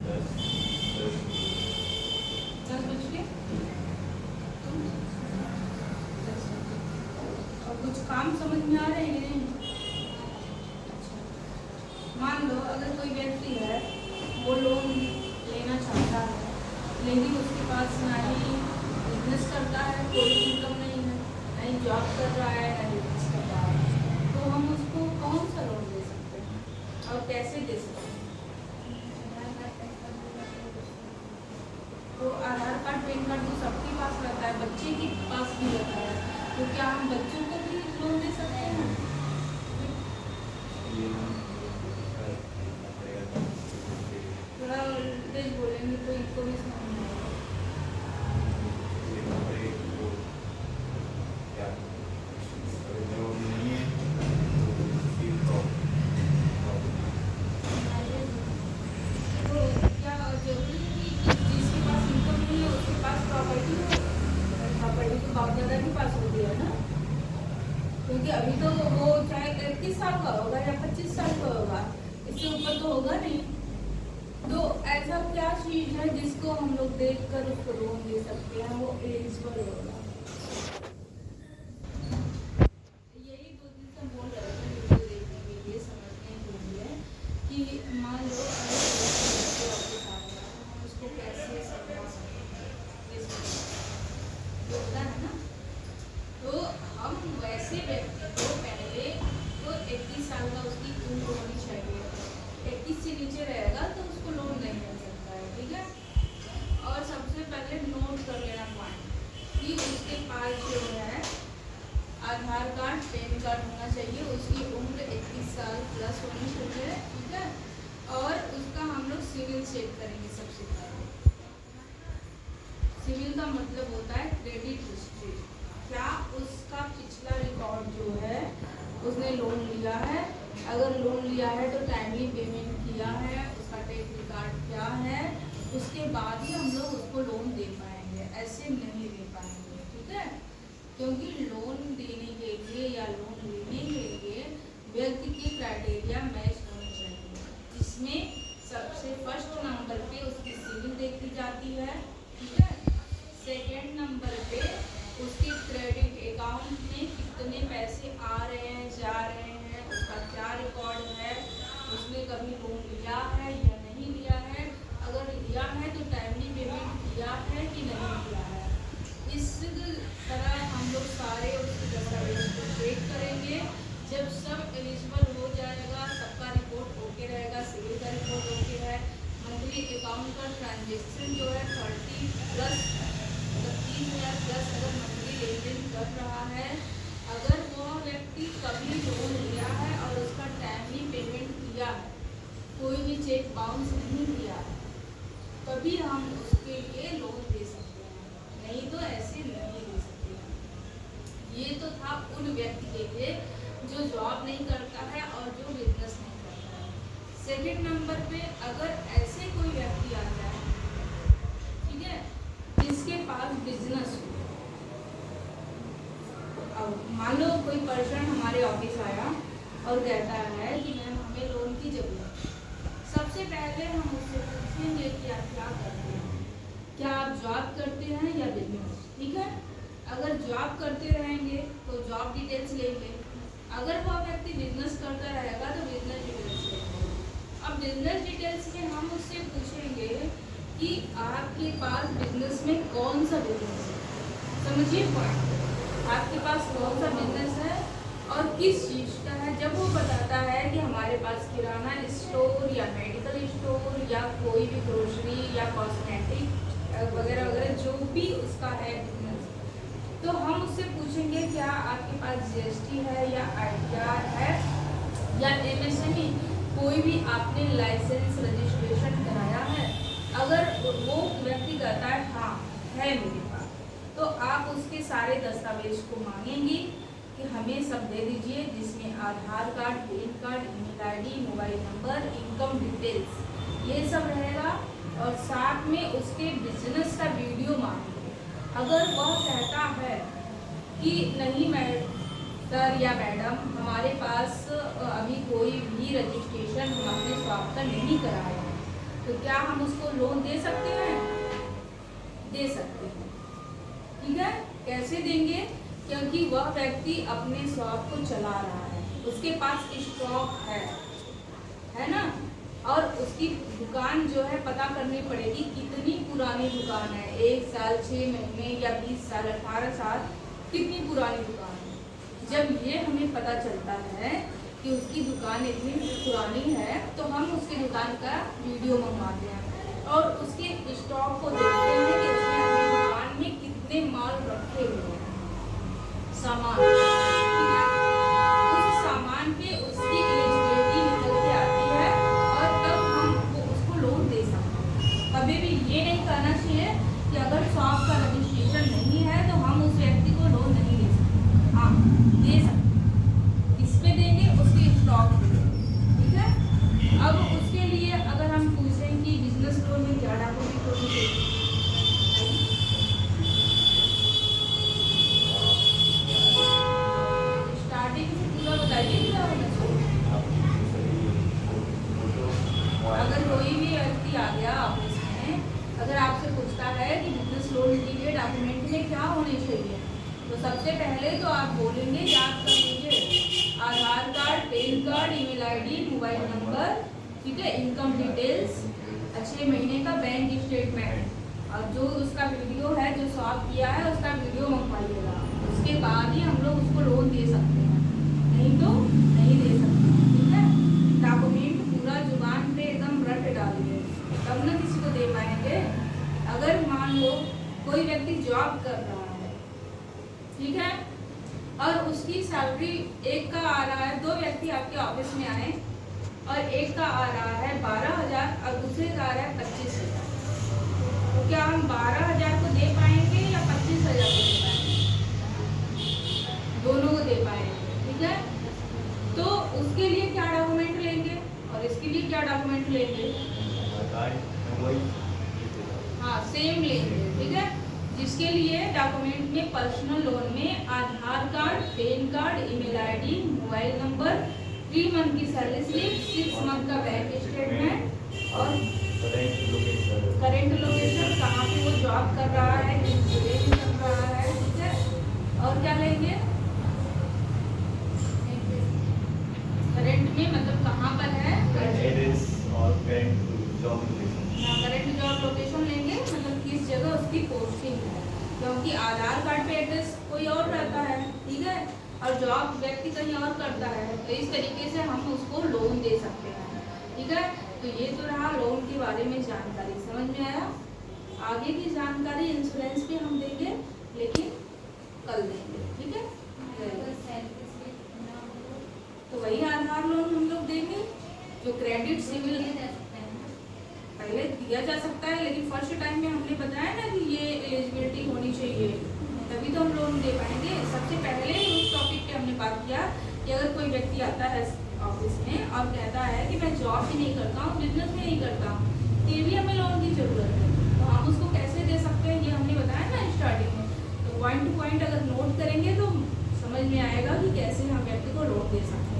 10 बज के और कुछ काम समझ में आ रहे हैं नहीं? मान लो अगर कोई व्यक्ति है वो लोन लेना चाहता है, लेकिन उसके पास ना ही बिजनेस करता है, कोई इनकम नहीं है, नहीं जॉब कर रहा है, नहीं बिजनेस कर रहा है, तो हम उसको कौन सा लोन दे सकते हैं और कैसे दे सकते हैं? तो आधार कार्ड, पैन कार्ड तो सबके पास रहता है, बच्चे के पास भी रहता है, तो क्या हम बच्चों को भी लोन दे सकते हैं? थोड़ा तेज बोलेंगे तो इनको भी समझ में आएगा। तो क्या जरूरी है कि जिसके पास इनकम नहीं है उसके पास प्रॉपर्टी हो? प्रॉपर्टी तो बाप दादा के पास होती है ना, क्योंकि अभी तो वो चाहे 31 साल का होगा या 25 साल का होगा, इससे ऊपर तो होगा नहीं। तो ऐसा क्या चीज है जिसको हम लोग देखकर उसको लोन दे सकते हैं, वो एलिजिबल होगा? यही 2 दिन से बोल रहे थे वीडियो देखने के लिए, समझने के लिए कि मान लो अगर कोई बच्चे वापस आ गया तो हम उसको कैसे समझा सकते हैं, ये होता है ना। तो हम वैसे व्यक्ति को पहले तो 21 साल का उसकी उम्र होनी चाहिए, 21 से नीचे रहेगा तो उसको लोन नहीं मिल सकता है, ठीक है। और सबसे पहले नोट कर लेना पॉइंट कि उसके पास जो है आधार कार्ड, पैन कार्ड होना चाहिए, उसकी उम्र 21 साल प्लस होनी चाहिए, ठीक है। और उसका हम लोग सिविल चेक करेंगे सबसे पहले। सिविल का मतलब होता है क्रेडिट हिस्ट्री, क्या उसका पिछला रिकॉर्ड जो है, उसने लोन लिया है, अगर लोन लिया है तो टाइमली पेमेंट किया है, उसका टैक्स रिकॉर्ड क्या है, उसके बाद ही हम लोग उसको लोन दे पाएंगे, ऐसे नहीं दे पाएंगे, ठीक है। क्योंकि लोन देने के लिए या लोन लेने के लिए व्यक्ति के क्राइटेरिया मैच होने चाहिए, जिसमें सबसे फर्स्ट नंबर पे उसकी सिविल देखी जाती है, ठीक है। सेकेंड नंबर पे उसके क्रेडिट अकाउंट में कितने पैसे आ रहे हैं, जा रहे हैं, उसका क्या रिकॉर्ड है, उसने कभी लोन लिया है या नहीं लिया है, अगर लिया है तो टाइमली पेमेंट किया है कि नहीं किया है। इस तरह हम लोग सारे उसके दस्तावेज को चेक करेंगे। जब सब एलिजिबल हो जाएगा, सबका रिपोर्ट ओके रहेगा, सिविल का रिपोर्ट ओके है, मंथली अकाउंट का ट्रांजेक्शन जो है 30 प्लस 30,000 प्लस अगर मंथली लेन देन कर रहा है, अगर वो व्यक्ति कभी लोन लिया है और उसका टाइमली पेमेंट किया है, कोई भी चेक बाउंस नहीं किया है, तभी हम उसके लिए लोन दे सकते हैं, नहीं तो ऐसे नहीं दे सकते हैं। ये तो था उन व्यक्ति के लिए जो जॉब नहीं करता है और जो बिजनेस नहीं करता है। सेकंड नंबर पे अगर ऐसे कोई व्यक्ति आ जाए, ठीक है, जिसके पास बिजनेस हो, अब मान लो कोई पर्सन हमारे ऑफिस आया और कहता है कि मैम हमें लोन की जरूरत है, सबसे पहले हम उससे पूछेंगे कि आप क्या करते हैं, क्या आप जॉब करते हैं या बिजनेस, ठीक है। अगर जॉब करते रहेंगे तो जॉब डिटेल्स लेंगे, अगर वह व्यक्ति बिजनेस करता रहेगा तो बिजनेस डिटेल्स लेंगे। अब बिजनेस डिटेल्स में हम उससे पूछेंगे कि आपके पास बिजनेस में कौन सा बिजनेस है, समझिए पॉइंट, आपके पास कौन सा बिजनेस है और किस चीज़ का है। जब वो बताता है कि हमारे पास किराना स्टोर या मेडिकल स्टोर या कोई भी ग्रोसरी या कॉस्मेटिक वगैरह वगैरह जो भी उसका है बिजनेस, तो हम उससे पूछेंगे क्या आपके पास जीएसटी है या आईटीआर है या एमएसएमई, कोई भी आपने लाइसेंस रजिस्ट्रेशन कराया है। अगर वो व्यक्ति कहता है हाँ है मेरे पास, तो आप उसके सारे दस्तावेज को मांगेंगी कि हमें सब दे दीजिए, जिसमें Aadhaar card, PAN card, email ID, mobile number, income details, ये सब रहेगा। और साथ में उसके बिजनेस का वीडियो मांगेंगे। अगर वह कहता है कि नहीं सर या मैडम हमारे पास अभी कोई भी रजिस्ट्रेशन हम अपने शॉप का नहीं कराया है, तो क्या हम उसको लोन दे सकते हैं? दे सकते हैं। ठीक है, कैसे देंगे? क्योंकि वह व्यक्ति अपने शॉप को चला रहा है, उसके पास स्टॉक है ना, और उसकी दुकान जो है पता करनी पड़ेगी कितनी पुरानी दुकान है, 1 साल 6 महीने या 20 साल 18 साल, कितनी पुरानी दुकान है। जब ये हमें पता चलता है कि उसकी दुकान इतनी पुरानी है तो हम उसकी दुकान का वीडियो मंगवाते हैं और उसके स्टॉक को देखते हैं कि उसने अपनी दुकान में कितने माल रखे हुए हैं, सामान, ठीक है। उस सामान पे उसकी एलिजिबिलिटी निकल के आती है और तब हम उसको लोन दे सकते हैं। कभी भी ये नहीं कहना चाहिए कि अगर शॉप का रजिस्ट्रेशन नहीं है तो हम उस व्यक्ति को लोन नहीं दे सकते। हाँ, दे सकते। किस पे देंगे? उसके स्टॉक पे देंगे, ठीक है। अब उसके लिए अगर हम पूछें कि बिजनेस लोन में क्या डॉक्यूमेंट होनी चाहिए, स्टार्टिंग से पूरा बताइए क्या होना चाहिए। अगर कोई भी व्यक्ति आ गया ऑफिस में, अगर आपसे पूछता है कि बिजनेस लोन के लिए डॉक्यूमेंट में क्या होने चाहिए, तो सबसे पहले तो आप बोलेंगे, याद कर लीजिए, Aadhaar card, PAN card, email ID, mobile number, ठीक है, इनकम डिटेल्स, 6 महीने का बैंक स्टेटमेंट, और जो उसका वीडियो है जो शॉप किया है उसका वीडियो मंगवाइएगा। उसके बाद ही हम लोग उसको लोन दे सकते हैं, नहीं तो नहीं दे सकते, ठीक है। डॉक्यूमेंट पूरा जुबान पे एकदम रट डालिए, तब ना किसी को दे पाएंगे। अगर मान लो कोई व्यक्ति जॉब कर रहा है, ठीक है, और उसकी सैलरी एक का आ रहा है, 2 व्यक्ति आपके ऑफिस में आए और एक का आ रहा है 12,000 और दूसरे का आ रहा है 25,000, तो क्या हम 12,000 को दे पाएंगे या 25,000 को दे पाएंगे? दोनों को दे पाएंगे, ठीक है। तो उसके लिए क्या डॉक्यूमेंट लेंगे और इसके लिए क्या डॉक्यूमेंट लेंगे? हाँ, सेम लेंगे, ठीक है। जिसके लिए डॉक्यूमेंट में पर्सनल लोन में Aadhaar card, PAN card, email ID, mobile number, 3 month की सैलरी स्लिप, 6 मंथ का बैंक स्टेटमेंट और करेंट लोकेशन, कहाँ पे वो जॉब कर रहा है, किस जिले में कर रहा है, ठीक है। और क्या लेंगे? करेंट में मतलब कहाँ पर है, और current job location. Current job location लेंगे, मतलब किस जगह उसकी पोस्टिंग है, क्योंकि आधार कार्ड पे एड्रेस कोई और रहता है, ठीक है, और जॉब व्यक्ति कहीं और करता है, तो इस तरीके से हम उसको लोन दे सकते हैं, ठीक है। तो ये तो रहा लोन के बारे में जानकारी, समझ में आया। आगे की जानकारी इंश्योरेंस पे हम देंगे, लेकिन कल देंगे, ठीक है। तो वही आधार लोन हम लोग देंगे, जो क्रेडिट सिविल पहले दिया जा सकता है, लेकिन फर्स्ट टाइम में हमने बताया ना कि ये एलिजिबिलिटी होनी चाहिए, तभी तो हम लोन दे पाएंगे। सबसे पहले उस टॉपिक पे हमने बात किया कि अगर कोई व्यक्ति आता है ऑफिस में और कहता है कि मैं जॉब भी नहीं करता हूँ, बिजनेस भी नहीं करता हूँ, तो ये भी हमें लोन की ज़रूरत है, तो हम उसको कैसे दे सकते हैं, ये हमने बताया ना स्टार्टिंग में। तो पॉइंट टू पॉइंट अगर नोट करेंगे तो समझ में आएगा कि कैसे हम व्यक्ति को लोन दे सकते हैं।